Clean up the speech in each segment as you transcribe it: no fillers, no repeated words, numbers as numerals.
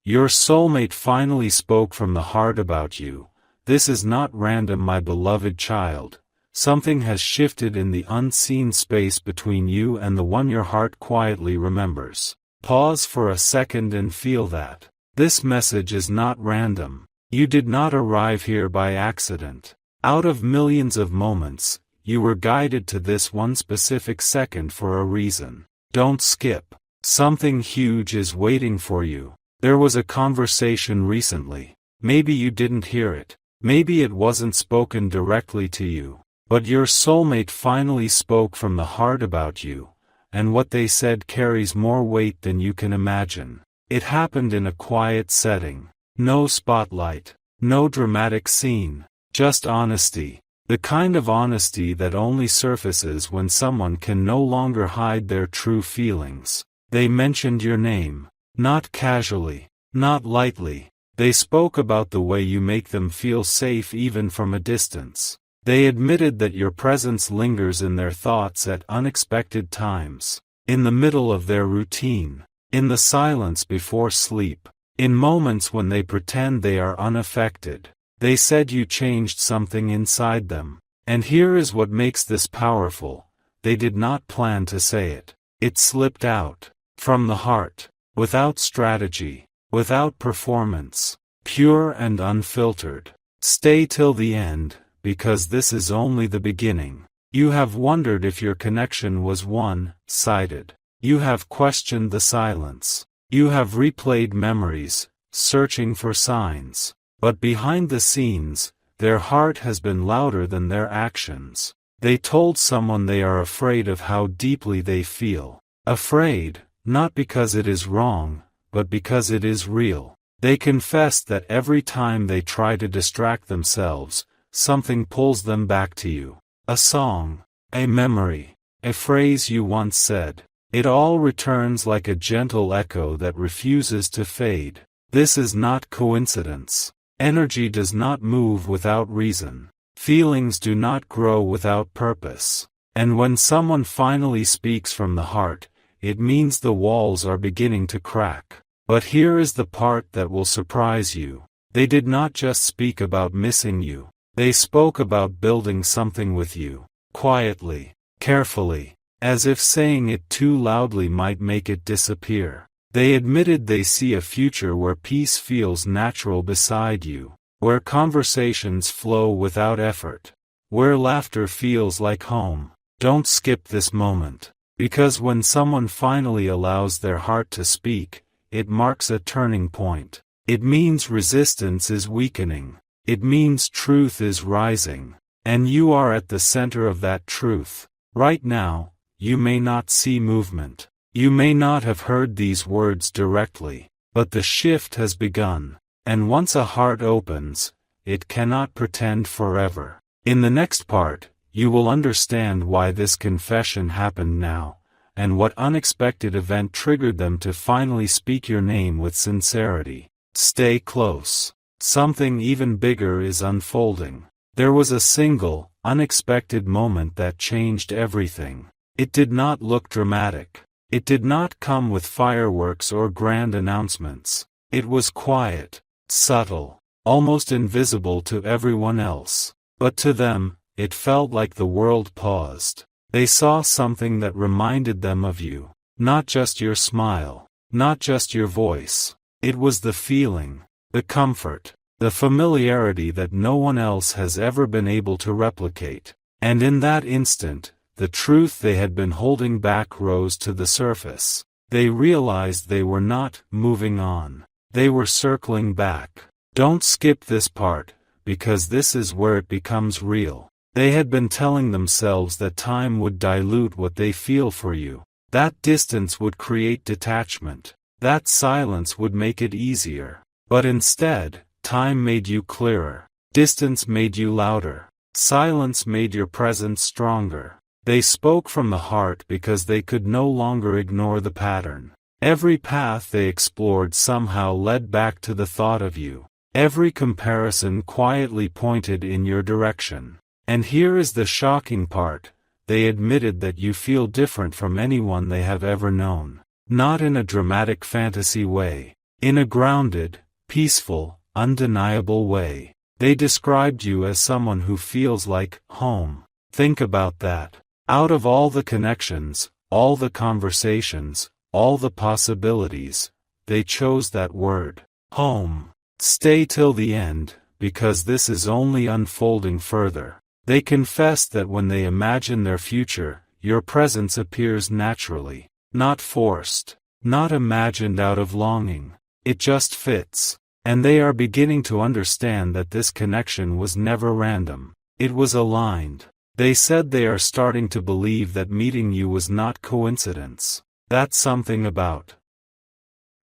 Your soulmate finally spoke from the heart about you. This is not random, my beloved child. Something has shifted in the unseen space between you and the one your heart quietly remembers. Pause for a second and feel that. This message is not random. You did not arrive here by accident. Out of millions of moments, you were guided to this one specific second for a reason. Don't skip. Something huge is waiting for you. There was a conversation recently. Maybe you didn't hear it. Maybe it wasn't spoken directly to you. But your soulmate finally spoke from the heart about you, and what they said carries more weight than you can imagine. It happened in a quiet setting. No spotlight. No dramatic scene. Just honesty. The kind of honesty that only surfaces when someone can no longer hide their true feelings. They mentioned your name. Not casually. Not lightly. They spoke about the way you make them feel safe even from a distance. They admitted that your presence lingers in their thoughts at unexpected times. In the middle of their routine. In the silence before sleep. In moments when they pretend they are unaffected. They said you changed something inside them. And here is what makes this powerful. They did not plan to say it. It slipped out. From the heart. Without strategy. Without performance. Pure and unfiltered. Stay till the end, because this is only the beginning. You have wondered if your connection was one-sided. You have questioned the silence. You have replayed memories, searching for signs. But behind the scenes, their heart has been louder than their actions. They told someone they are afraid of how deeply they feel. Afraid, not because it is wrong, but because it is real. They confessed that every time they try to distract themselves, something pulls them back to you. A song, a memory, a phrase you once said. It all returns like a gentle echo that refuses to fade. This is not coincidence. Energy does not move without reason. Feelings do not grow without purpose. And when someone finally speaks from the heart, it means the walls are beginning to crack. But here is the part that will surprise you. They did not just speak about missing you. They spoke about building something with you. Quietly, carefully, as if saying it too loudly might make it disappear. They admitted they see a future where peace feels natural beside you, where conversations flow without effort, where laughter feels like home. Don't skip this moment, because when someone finally allows their heart to speak, it marks a turning point. It means resistance is weakening. It means truth is rising. And you are at the center of that truth. Right now, you may not see movement. You may not have heard these words directly, but the shift has begun. And once a heart opens, it cannot pretend forever. In the next part, you will understand why this confession happened now, and what unexpected event triggered them to finally speak your name with sincerity. Stay close. Something even bigger is unfolding. There was a single, unexpected moment that changed everything. It did not look dramatic. It did not come with fireworks or grand announcements. It was quiet, subtle, almost invisible to everyone else. But to them, it felt like the world paused. They saw something that reminded them of you. Not just your smile. Not just your voice. It was the feeling, the comfort, the familiarity that no one else has ever been able to replicate. And in that instant, the truth they had been holding back rose to the surface. They realized they were not moving on. They were circling back. Don't skip this part, because this is where it becomes real. They had been telling themselves that time would dilute what they feel for you. That distance would create detachment. That silence would make it easier. But instead, time made you clearer. Distance made you louder. Silence made your presence stronger. They spoke from the heart because they could no longer ignore the pattern. Every path they explored somehow led back to the thought of you. Every comparison quietly pointed in your direction. And here is the shocking part. They admitted that you feel different from anyone they have ever known. Not in a dramatic fantasy way. In a grounded, peaceful, undeniable way. They described you as someone who feels like home. Think about that. Out of all the connections, all the conversations, all the possibilities, they chose that word, home. Stay till the end, because this is only unfolding further. They confessed that when they imagine their future, your presence appears naturally, not forced, not imagined out of longing. It just fits. And they are beginning to understand that this connection was never random. It was aligned. They said they are starting to believe that meeting you was not coincidence. That's something about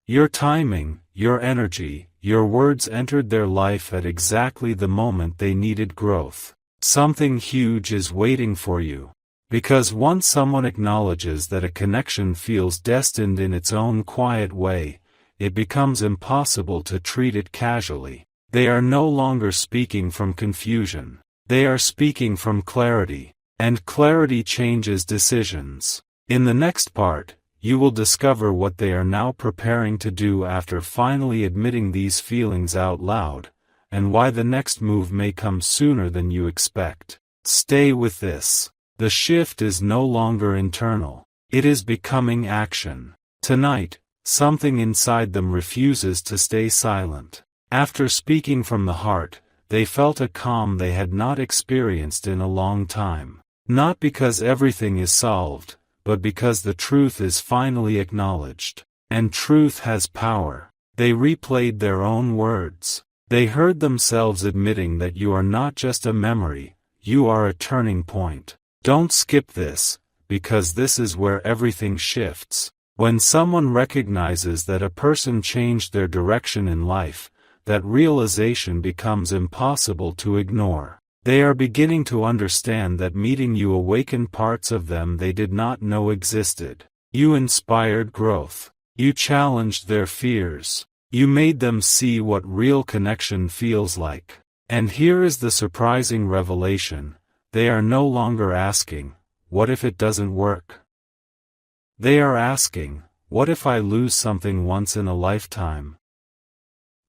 your timing, your energy, your words entered their life at exactly the moment they needed growth. Something huge is waiting for you. Because once someone acknowledges that a connection feels destined in its own quiet way, it becomes impossible to treat it casually. They are no longer speaking from confusion. They are speaking from clarity. And clarity changes decisions. In the next part, you will discover what they are now preparing to do after finally admitting these feelings out loud, and why the next move may come sooner than you expect. Stay with this. The shift is no longer internal. It is becoming action. Tonight, something inside them refuses to stay silent. After speaking from the heart, they felt a calm they had not experienced in a long time. Not because everything is solved, but because the truth is finally acknowledged. And truth has power. They replayed their own words. They heard themselves admitting that you are not just a memory, you are a turning point. Don't skip this, because this is where everything shifts. When someone recognizes that a person changed their direction in life, that realization becomes impossible to ignore. They are beginning to understand that meeting you awakened parts of them they did not know existed. You inspired growth. You challenged their fears. You made them see what real connection feels like. And here is the surprising revelation. They are no longer asking, "What if it doesn't work?" They are asking, "What if I lose something once in a lifetime?"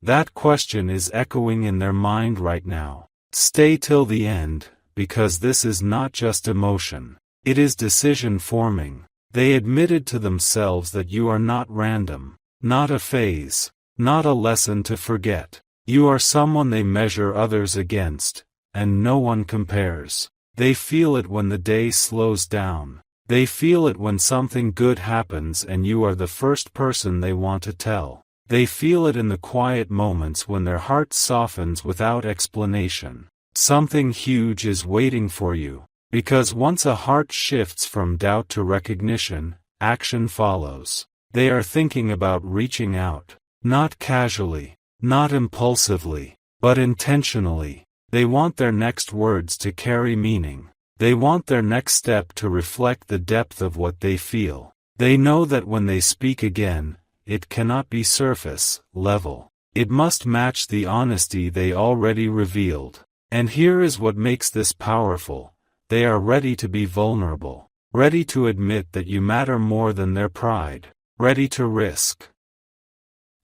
That question is echoing in their mind right now. Stay till the end, because this is not just emotion. It is decision forming. They admitted to themselves that you are not random, not a phase, not a lesson to forget. You are someone they measure others against, and no one compares. They feel it when the day slows down. They feel it when something good happens and you are the first person they want to tell. They feel it in the quiet moments when their heart softens without explanation. Something huge is waiting for you. Because once a heart shifts from doubt to recognition, action follows. They are thinking about reaching out. Not casually, not impulsively, but intentionally. They want their next words to carry meaning. They want their next step to reflect the depth of what they feel. They know that when they speak again, it cannot be surface level. It must match the honesty they already revealed. And here is what makes this powerful. They are ready to be vulnerable. Ready to admit that you matter more than their pride. Ready to risk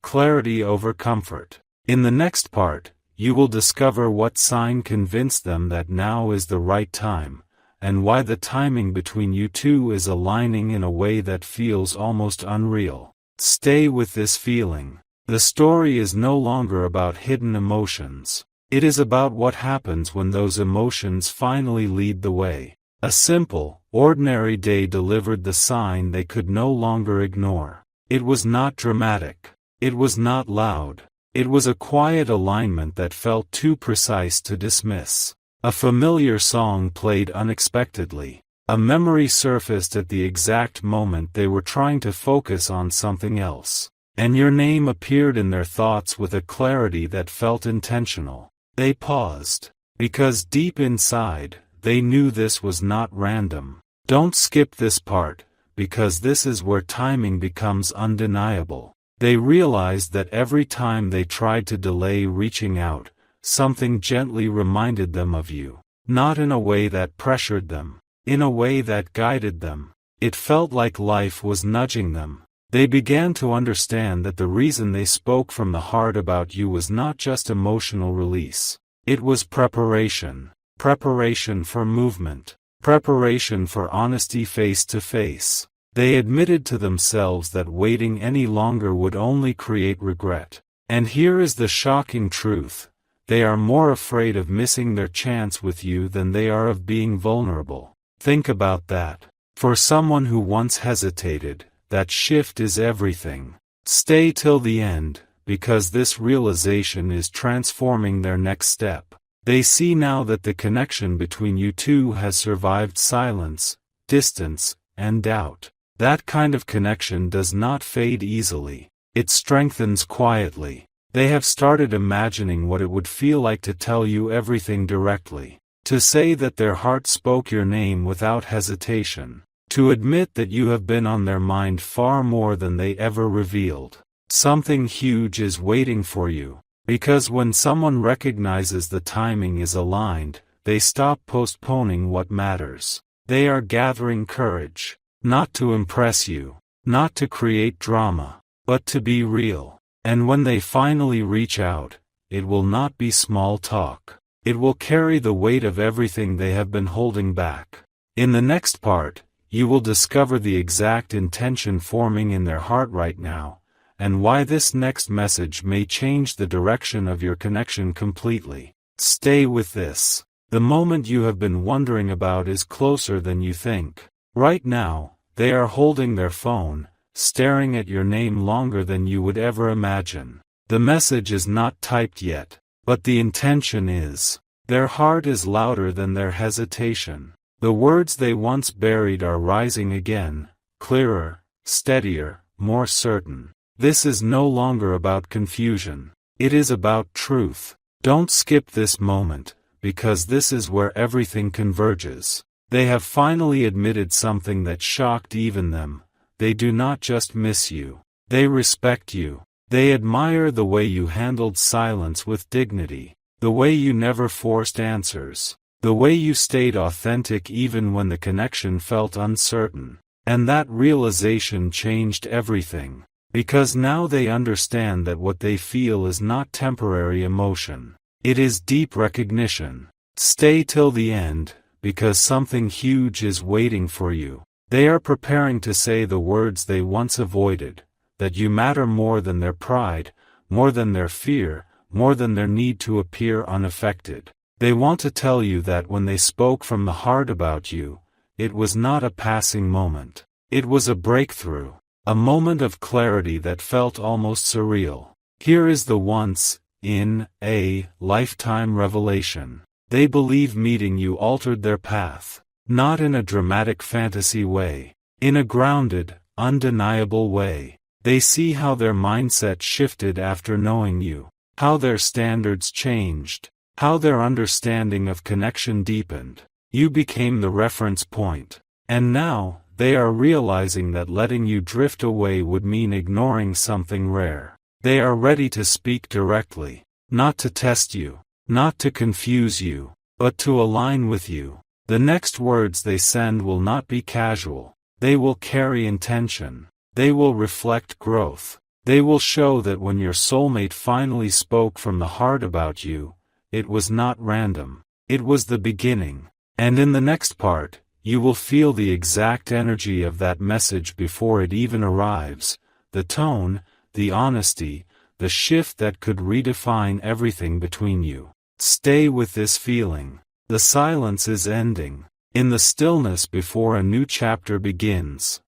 clarity over comfort. In the next part, you will discover what sign convinced them that now is the right time, and why the timing between you two is aligning in a way that feels almost unreal. Stay with this feeling. The story is no longer about hidden emotions. It is about what happens when those emotions finally lead the way. A simple, ordinary day delivered the sign they could no longer ignore. It was not dramatic. It was not loud. It was a quiet alignment that felt too precise to dismiss. A familiar song played unexpectedly. A memory surfaced at the exact moment they were trying to focus on something else. And your name appeared in their thoughts with a clarity that felt intentional. They paused. Because deep inside, they knew this was not random. Don't skip this part, because this is where timing becomes undeniable. They realized that every time they tried to delay reaching out, something gently reminded them of you. Not in a way that pressured them. In a way that guided them. It felt like life was nudging them. They began to understand that the reason they spoke from the heart about you was not just emotional release. It was preparation. Preparation for movement. Preparation for honesty face to face. They admitted to themselves that waiting any longer would only create regret. And here is the shocking truth. They are more afraid of missing their chance with you than they are of being vulnerable. Think about that. For someone who once hesitated, that shift is everything. Stay till the end, because this realization is transforming their next step. They see now that the connection between you two has survived silence, distance, and doubt. That kind of connection does not fade easily. It strengthens quietly. They have started imagining what it would feel like to tell you everything directly. To say that their heart spoke your name without hesitation. To admit that you have been on their mind far more than they ever revealed. Something huge is waiting for you. Because when someone recognizes the timing is aligned, they stop postponing what matters. They are gathering courage. Not to impress you. Not to create drama. But to be real. And when they finally reach out, it will not be small talk. It will carry the weight of everything they have been holding back. In the next part, you will discover the exact intention forming in their heart right now, and why this next message may change the direction of your connection completely. Stay with this. The moment you have been wondering about is closer than you think. Right now, they are holding their phone, staring at your name longer than you would ever imagine. The message is not typed yet, but the intention is. Their heart is louder than their hesitation. The words they once buried are rising again, clearer, steadier, more certain. This is no longer about confusion. It is about truth. Don't skip this moment, because this is where everything converges. They have finally admitted something that shocked even them. They do not just miss you. They respect you. They admire the way you handled silence with dignity. The way you never forced answers. The way you stayed authentic even when the connection felt uncertain. And that realization changed everything. Because now they understand that what they feel is not temporary emotion. It is deep recognition. Stay till the end, because something huge is waiting for you. They are preparing to say the words they once avoided, that you matter more than their pride, more than their fear, more than their need to appear unaffected. They want to tell you that when they spoke from the heart about you, it was not a passing moment. It was a breakthrough. A moment of clarity that felt almost surreal. Here is the once-in-a-lifetime revelation. They believe meeting you altered their path. Not in a dramatic fantasy way. In a grounded, undeniable way. They see how their mindset shifted after knowing you. How their standards changed. How their understanding of connection deepened. You became the reference point. And now, they are realizing that letting you drift away would mean ignoring something rare. They are ready to speak directly. Not to test you. Not to confuse you. But to align with you. The next words they send will not be casual. They will carry intention. They will reflect growth. They will show that when your soulmate finally spoke from the heart about you, it was not random. It was the beginning. And in the next part, you will feel the exact energy of that message before it even arrives. The tone, the honesty, the shift that could redefine everything between you. Stay with this feeling. The silence is ending. In the stillness before a new chapter begins.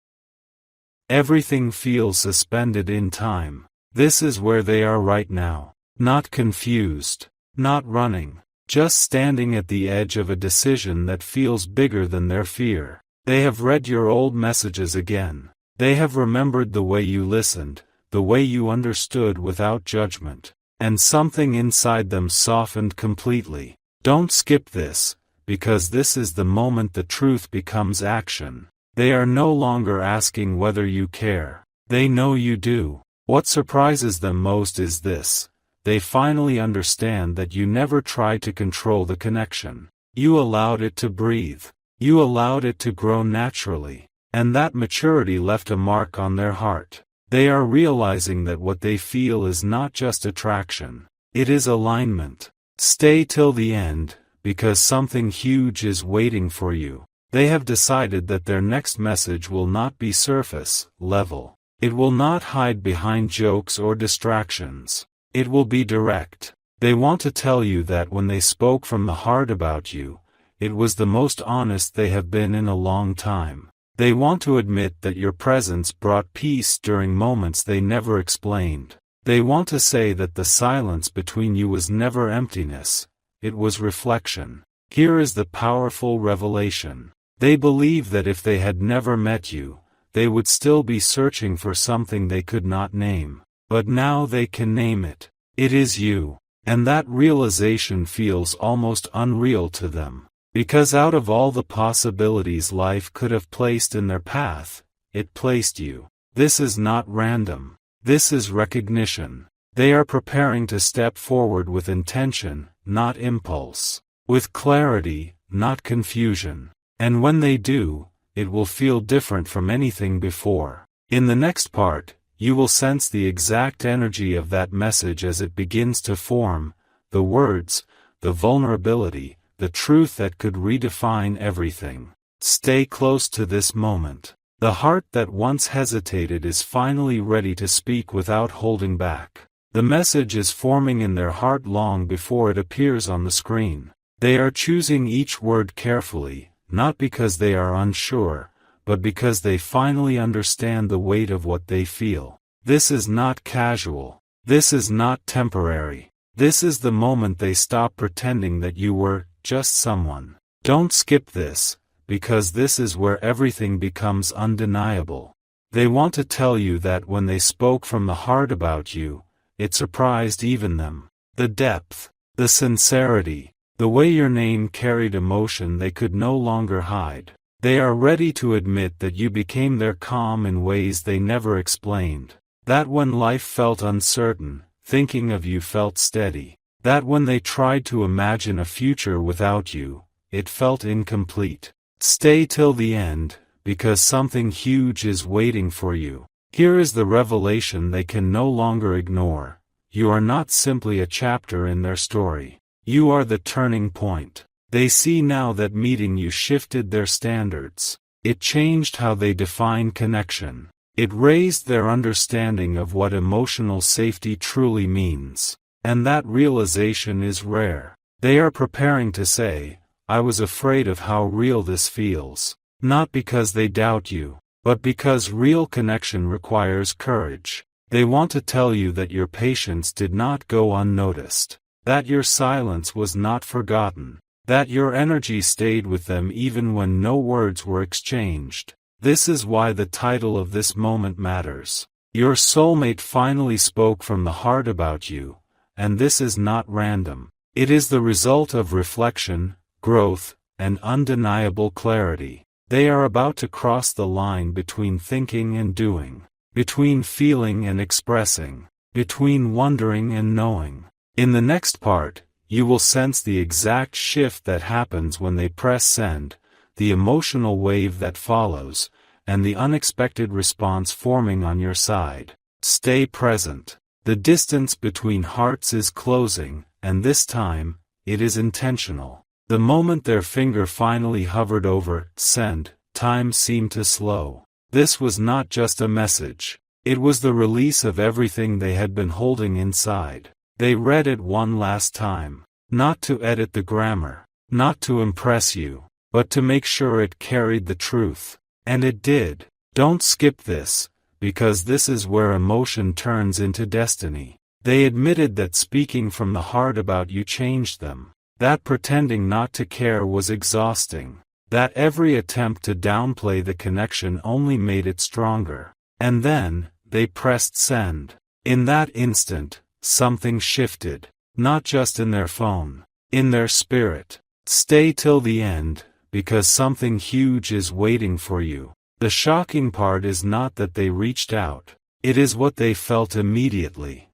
Everything feels suspended in time. This is where they are right now. Not confused. Not running. Just standing at the edge of a decision that feels bigger than their fear. They have read your old messages again. They have remembered the way you listened, the way you understood without judgment. And something inside them softened completely. Don't skip this, because this is the moment the truth becomes action. They are no longer asking whether you care. They know you do. What surprises them most is this. They finally understand that you never tried to control the connection. You allowed it to breathe. You allowed it to grow naturally. And that maturity left a mark on their heart. They are realizing that what they feel is not just attraction. It is alignment. Stay till the end, because something huge is waiting for you. They have decided that their next message will not be surface level. It will not hide behind jokes or distractions. It will be direct. They want to tell you that when they spoke from the heart about you, it was the most honest they have been in a long time. They want to admit that your presence brought peace during moments they never explained. They want to say that the silence between you was never emptiness, it was reflection. Here is the powerful revelation. They believe that if they had never met you, they would still be searching for something they could not name. But now they can name it. It is you. And that realization feels almost unreal to them. Because out of all the possibilities life could have placed in their path, it placed you. This is not random. This is recognition. They are preparing to step forward with intention, not impulse. With clarity, not confusion. And when they do, it will feel different from anything before. In the next part, you will sense the exact energy of that message as it begins to form, the words, the vulnerability, the truth that could redefine everything. Stay close to this moment. The heart that once hesitated is finally ready to speak without holding back. The message is forming in their heart long before it appears on the screen. They are choosing each word carefully, not because they are unsure, but because they finally understand the weight of what they feel. This is not casual. This is not temporary. This is the moment they stop pretending that you were just someone. Don't skip this, because this is where everything becomes undeniable. They want to tell you that when they spoke from the heart about you, it surprised even them. The depth, the sincerity, the way your name carried emotion they could no longer hide. They are ready to admit that you became their calm in ways they never explained. That when life felt uncertain, thinking of you felt steady. That when they tried to imagine a future without you, it felt incomplete. Stay till the end, because something huge is waiting for you. Here is the revelation they can no longer ignore. You are not simply a chapter in their story. You are the turning point. They see now that meeting you shifted their standards. It changed how they define connection. It raised their understanding of what emotional safety truly means. And that realization is rare. They are preparing to say, I was afraid of how real this feels. Not because they doubt you, but because real connection requires courage. They want to tell you that your patience did not go unnoticed. That your silence was not forgotten. That your energy stayed with them even when no words were exchanged. This is why the title of this moment matters. Your soulmate finally spoke from the heart about you, and this is not random. It is the result of reflection, growth, and undeniable clarity. They are about to cross the line between thinking and doing, between feeling and expressing, between wondering and knowing. In the next part, you will sense the exact shift that happens when they press send, the emotional wave that follows, and the unexpected response forming on your side. Stay present. The distance between hearts is closing, and this time, it is intentional. The moment their finger finally hovered over send, time seemed to slow. This was not just a message. It was the release of everything they had been holding inside. They read it one last time. Not to edit the grammar, not to impress you, but to make sure it carried the truth. And it did. Don't skip this, because this is where emotion turns into destiny. They admitted that speaking from the heart about you changed them. That pretending not to care was exhausting. That every attempt to downplay the connection only made it stronger. And then, they pressed send. In that instant, something shifted. Not just in their phone, in their spirit. Stay till the end, because something huge is waiting for you. The shocking part is not that they reached out. It is what they felt immediately.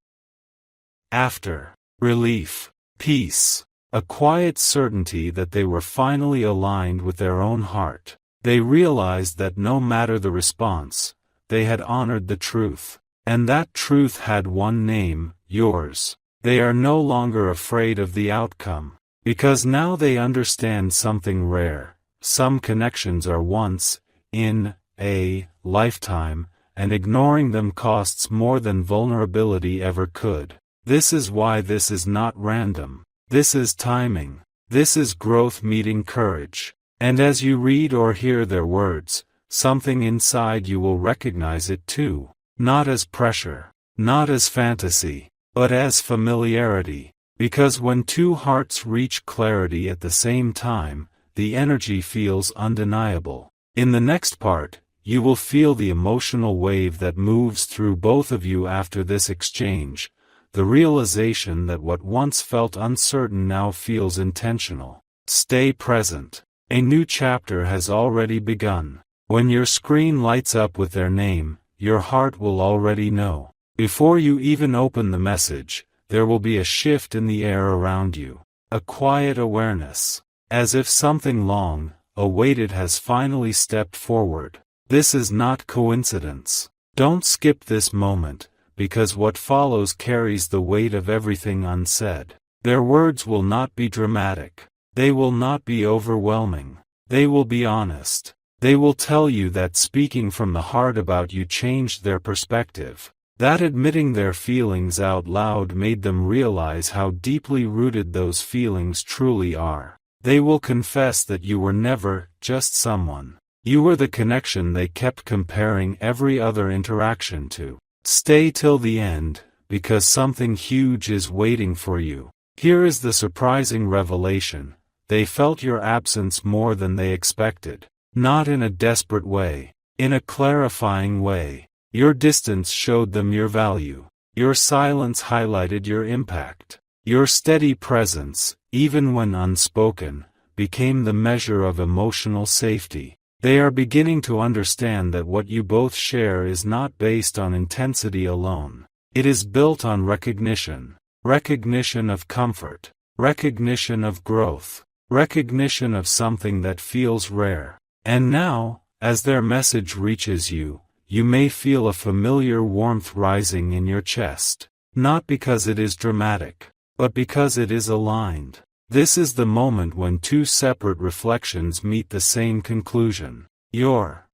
After. Relief. Peace. A quiet certainty that they were finally aligned with their own heart. They realized that no matter the response, they had honored the truth. And that truth had one name, yours. They are no longer afraid of the outcome. Because now they understand something rare. Some connections are once, in, a, lifetime, and ignoring them costs more than vulnerability ever could. This is why this is not random. This is timing. This is growth meeting courage. And as you read or hear their words, something inside you will recognize it too. Not as pressure, not as fantasy, but as familiarity. Because when two hearts reach clarity at the same time, the energy feels undeniable. In the next part, you will feel the emotional wave that moves through both of you after this exchange, the realization that what once felt uncertain now feels intentional. Stay present. A new chapter has already begun. When your screen lights up with their name, your heart will already know. Before you even open the message, there will be a shift in the air around you. A quiet awareness. As if something long awaited has finally stepped forward. This is not coincidence. Don't skip this moment, because what follows carries the weight of everything unsaid. Their words will not be dramatic. They will not be overwhelming. They will be honest. They will tell you that speaking from the heart about you changed their perspective. That admitting their feelings out loud made them realize how deeply rooted those feelings truly are. They will confess that you were never just someone. You were the connection they kept comparing every other interaction to. Stay till the end, because something huge is waiting for you. Here is the surprising revelation. They felt your absence more than they expected. Not in a desperate way. In a clarifying way. Your distance showed them your value. Your silence highlighted your impact. Your steady presence, even when unspoken, became the measure of emotional safety. They are beginning to understand that what you both share is not based on intensity alone. It is built on recognition. Recognition of comfort. Recognition of growth. Recognition of something that feels rare. And now, as their message reaches you, you may feel a familiar warmth rising in your chest. Not because it is dramatic, but because it is aligned. This is the moment when two separate reflections meet the same conclusion. Your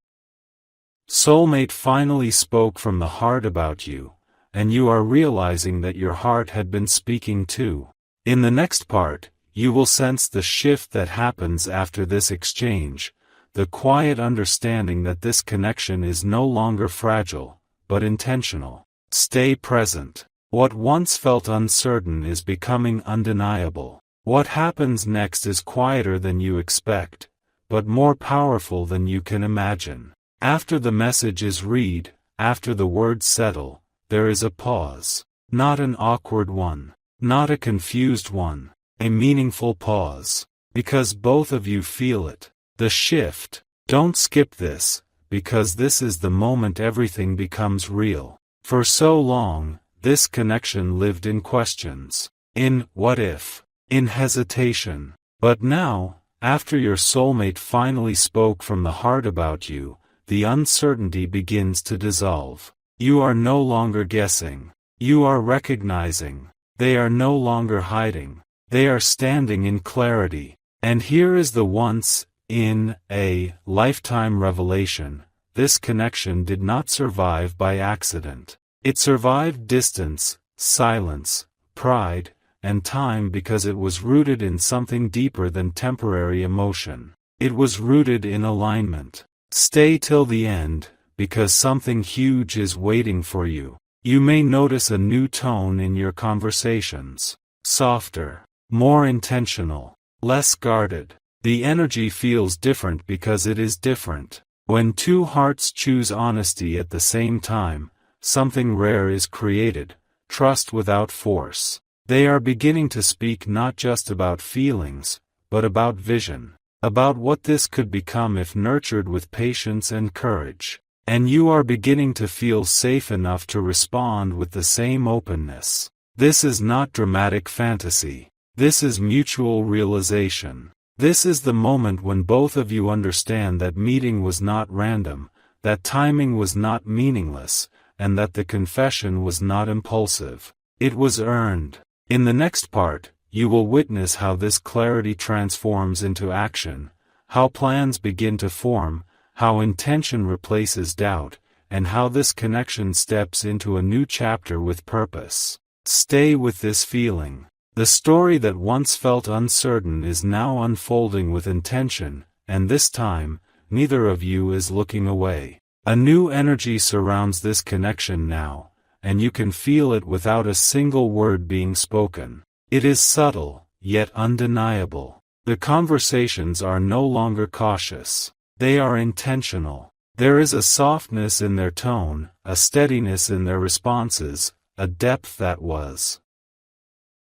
soulmate finally spoke from the heart about you, and you are realizing that your heart had been speaking too. In the next part, you will sense the shift that happens after this exchange, the quiet understanding that this connection is no longer fragile, but intentional. Stay present. What once felt uncertain is becoming undeniable. What happens next is quieter than you expect, but more powerful than you can imagine. After the message is read, after the words settle, there is a pause. Not an awkward one. Not a confused one. A meaningful pause. Because both of you feel it. The shift. Don't skip this, because this is the moment everything becomes real. For so long, this connection lived in questions. In what if. In hesitation. But now, after your soulmate finally spoke from the heart about you, the uncertainty begins to dissolve. You are no longer guessing. You are recognizing. They are no longer hiding. They are standing in clarity. And here is the once, in a lifetime revelation. This connection did not survive by accident. It survived distance, silence, pride, and time because it was rooted in something deeper than temporary emotion. It was rooted in alignment. Stay till the end, because something huge is waiting for you. You may notice a new tone in your conversations. Softer. More intentional. Less guarded. The energy feels different because it is different. When two hearts choose honesty at the same time, something rare is created. Trust without force. They are beginning to speak not just about feelings, but about vision. About what this could become if nurtured with patience and courage. And you are beginning to feel safe enough to respond with the same openness. This is not dramatic fantasy. This is mutual realization. This is the moment when both of you understand that meeting was not random, that timing was not meaningless, and that the confession was not impulsive. It was earned. In the next part, you will witness how this clarity transforms into action, how plans begin to form, how intention replaces doubt, and how this connection steps into a new chapter with purpose. Stay with this feeling. The story that once felt uncertain is now unfolding with intention, and this time, neither of you is looking away. A new energy surrounds this connection now, and you can feel it without a single word being spoken. It is subtle, yet undeniable. The conversations are no longer cautious. They are intentional. There is a softness in their tone, a steadiness in their responses, a depth that was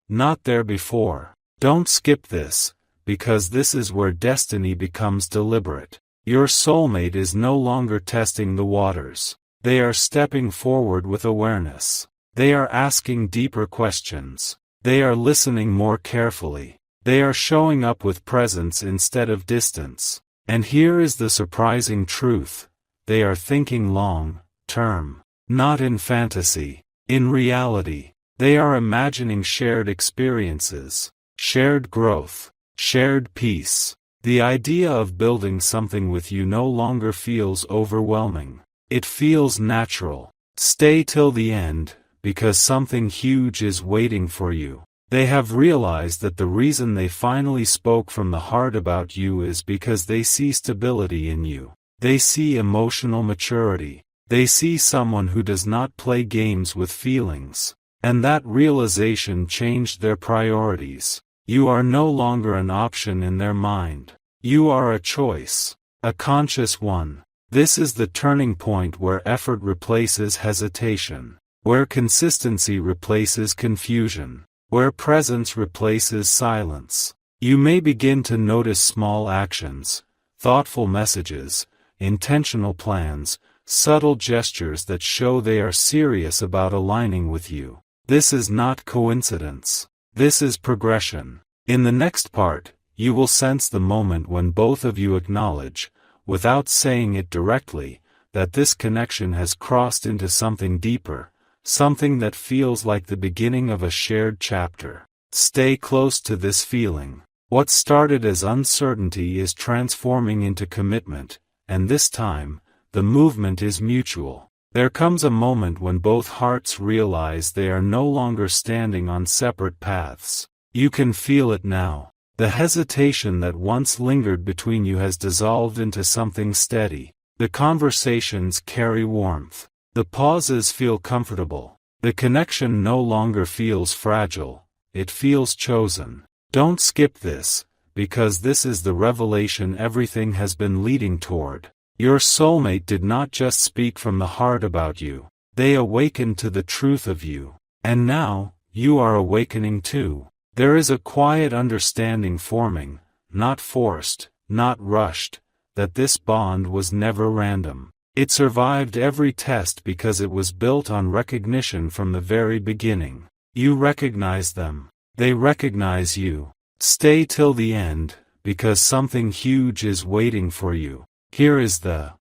not there before. Don't skip this, because this is where destiny becomes deliberate. Your soulmate is no longer testing the waters. They are stepping forward with awareness. They are asking deeper questions. They are listening more carefully. They are showing up with presence instead of distance. And here is the surprising truth. They are thinking long-term. Not in fantasy. In reality. They are imagining shared experiences, shared growth, shared peace. The idea of building something with you no longer feels overwhelming. It feels natural. Stay till the end, because something huge is waiting for you. They have realized that the reason they finally spoke from the heart about you is because they see stability in you. They see emotional maturity. They see someone who does not play games with feelings. And that realization changed their priorities. You are no longer an option in their mind. You are a choice. A conscious one. This is the turning point where effort replaces hesitation. Where consistency replaces confusion. Where presence replaces silence. You may begin to notice small actions, thoughtful messages, intentional plans, subtle gestures that show they are serious about aligning with you. This is not coincidence. This is progression. In the next part, you will sense the moment when both of you acknowledge, without saying it directly, that this connection has crossed into something deeper, something that feels like the beginning of a shared chapter. Stay close to this feeling. What started as uncertainty is transforming into commitment, and this time, the movement is mutual. There comes a moment when both hearts realize they are no longer standing on separate paths. You can feel it now. The hesitation that once lingered between you has dissolved into something steady. The conversations carry warmth. The pauses feel comfortable. The connection no longer feels fragile. It feels chosen. Don't skip this, because this is the revelation everything has been leading toward. Your soulmate did not just speak from the heart about you. They awakened to the truth of you. And now, you are awakening too. There is a quiet understanding forming, not forced, not rushed, that this bond was never random. It survived every test because it was built on recognition from the very beginning. You recognize them. They recognize you. Stay till the end, because something huge is waiting for you. Here is the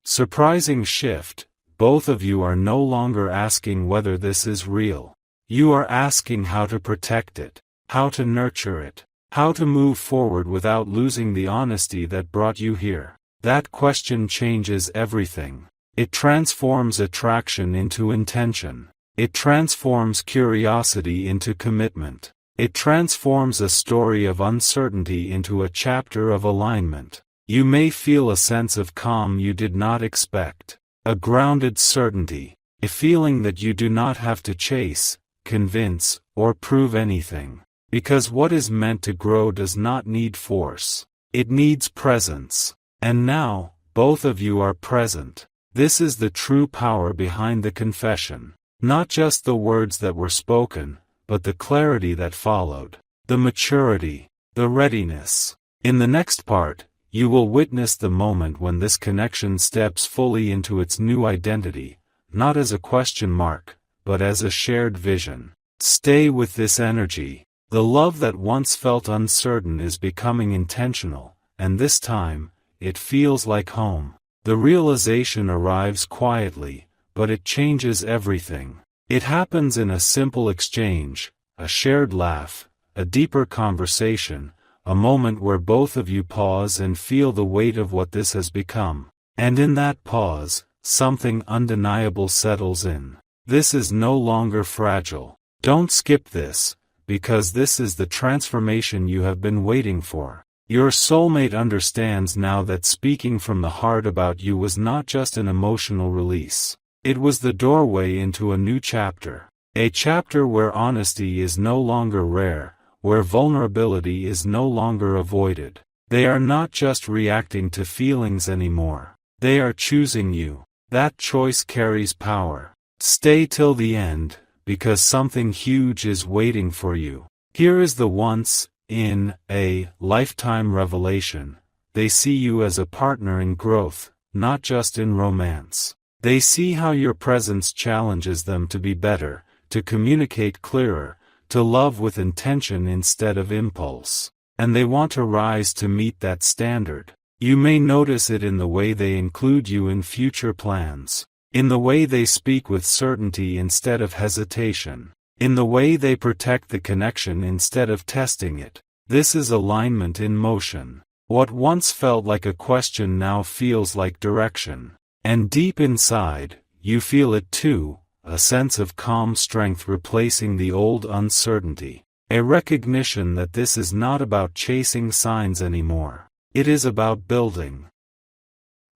surprising shift. Both of you are no longer asking whether this is real. You are asking how to protect it, how to nurture it, how to move forward without losing the honesty that brought you here. That question changes everything. It transforms attraction into intention. It transforms curiosity into commitment. It transforms a story of uncertainty into a chapter of alignment. You may feel a sense of calm you did not expect. A grounded certainty. A feeling that you do not have to chase, convince, or prove anything. Because what is meant to grow does not need force. It needs presence. And now, both of you are present. This is the true power behind the confession. Not just the words that were spoken, but the clarity that followed. The maturity. The readiness. In the next part, you will witness the moment when this connection steps fully into its new identity, not as a question mark, but as a shared vision. Stay with this energy. The love that once felt uncertain is becoming intentional, and this time, it feels like home. The realization arrives quietly, but it changes everything. It happens in a simple exchange, a shared laugh, a deeper conversation, a moment where both of you pause and feel the weight of what this has become. And in that pause, something undeniable settles in. This is no longer fragile. Don't skip this, because this is the transformation you have been waiting for. Your soulmate understands now that speaking from the heart about you was not just an emotional release. It was the doorway into a new chapter. A chapter where honesty is no longer rare, where vulnerability is no longer avoided. They are not just reacting to feelings anymore. They are choosing you. That choice carries power. Stay till the end, because something huge is waiting for you. Here is the once-in-a-lifetime revelation. They see you as a partner in growth, not just in romance. They see how your presence challenges them to be better, to communicate clearer, to love with intention instead of impulse. And they want to rise to meet that standard. You may notice it in the way they include you in future plans, in the way they speak with certainty instead of hesitation, in the way they protect the connection instead of testing it. This is alignment in motion. What once felt like a question now feels like direction. And deep inside, you feel it too, a sense of calm strength replacing the old uncertainty. A recognition that this is not about chasing signs anymore. It is about building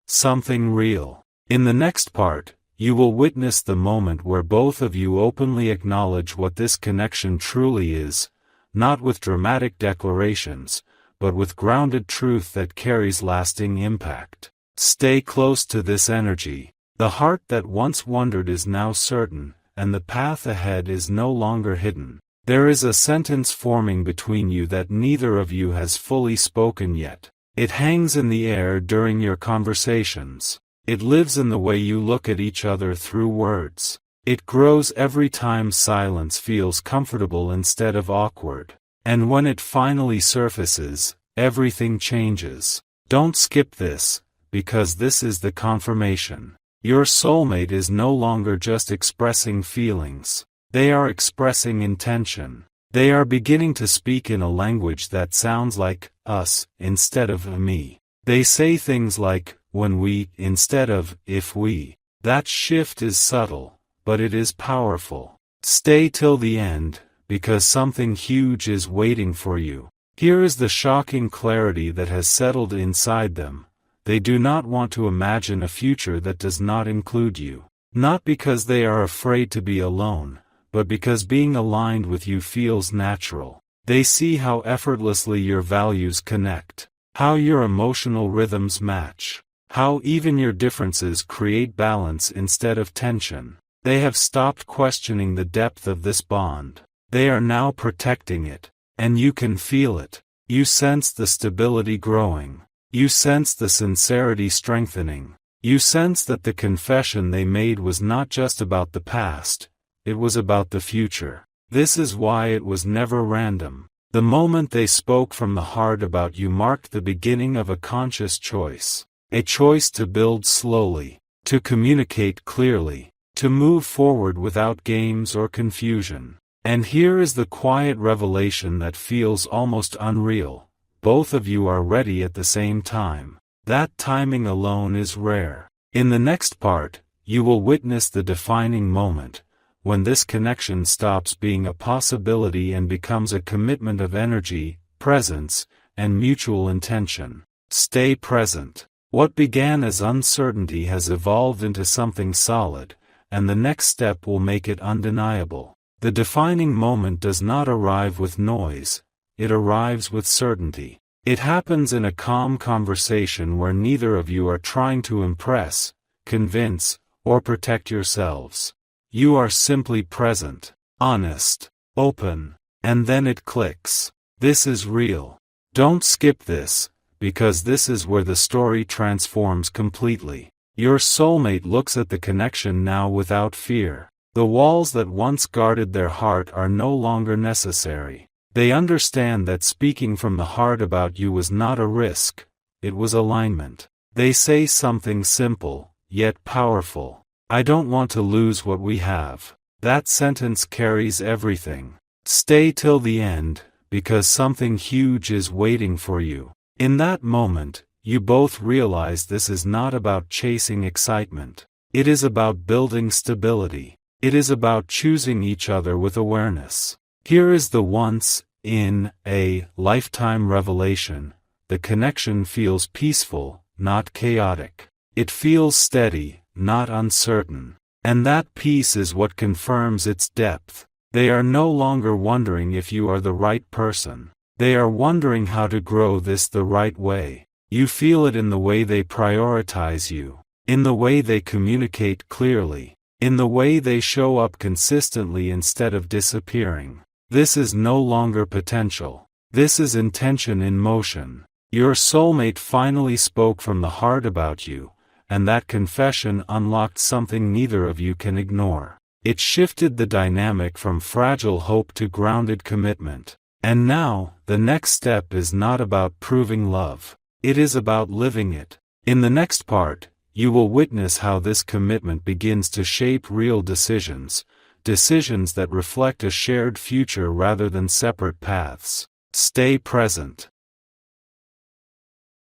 something real. In the next part, you will witness the moment where both of you openly acknowledge what this connection truly is, not with dramatic declarations, but with grounded truth that carries lasting impact. Stay close to this energy. The heart that once wondered is now certain, and the path ahead is no longer hidden. There is a sentence forming between you that neither of you has fully spoken yet. It hangs in the air during your conversations. It lives in the way you look at each other through words. It grows every time silence feels comfortable instead of awkward. And when it finally surfaces, everything changes. Don't skip this, because this is the confirmation. Your soulmate is no longer just expressing feelings. They are expressing intention. They are beginning to speak in a language that sounds like us instead of me. They say things like when we instead of if we. That shift is subtle, but it is powerful. Stay till the end, because something huge is waiting for you. Here is the shocking clarity that has settled inside them. They do not want to imagine a future that does not include you. Not because they are afraid to be alone, but because being aligned with you feels natural. They see how effortlessly your values connect, how your emotional rhythms match, how even your differences create balance instead of tension. They have stopped questioning the depth of this bond. They are now protecting it, and you can feel it. You sense the stability growing. You sense the sincerity strengthening. You sense that the confession they made was not just about the past, it was about the future. This is why it was never random. The moment they spoke from the heart about you marked the beginning of a conscious choice. A choice to build slowly, to communicate clearly, to move forward without games or confusion. And here is the quiet revelation that feels almost unreal. Both of you are ready at the same time. That timing alone is rare. In the next part, you will witness the defining moment, when this connection stops being a possibility and becomes a commitment of energy, presence, and mutual intention. Stay present. What began as uncertainty has evolved into something solid, and the next step will make it undeniable. The defining moment does not arrive with noise, it arrives with certainty. It happens in a calm conversation where neither of you are trying to impress, convince, or protect yourselves. You are simply present, honest, open, and then it clicks. This is real. Don't skip this, because this is where the story transforms completely. Your soulmate looks at the connection now without fear. The walls that once guarded their heart are no longer necessary. They understand that speaking from the heart about you was not a risk, it was alignment. They say something simple, yet powerful. I don't want to lose what we have. That sentence carries everything. Stay till the end, because something huge is waiting for you. In that moment, you both realize this is not about chasing excitement. It is about building stability. It is about choosing each other with awareness. Here is the once-in-a-lifetime revelation. The connection feels peaceful, not chaotic. It feels steady, not uncertain. And that peace is what confirms its depth. They are no longer wondering if you are the right person. They are wondering how to grow this the right way. You feel it in the way they prioritize you, in the way they communicate clearly, in the way they show up consistently instead of disappearing. This is no longer potential. This is intention in motion. Your soulmate finally spoke from the heart about you, and that confession unlocked something neither of you can ignore. It shifted the dynamic from fragile hope to grounded commitment. And now, the next step is not about proving love. It is about living it. In the next part, you will witness how this commitment begins to shape real decisions, decisions that reflect a shared future rather than separate paths. Stay present.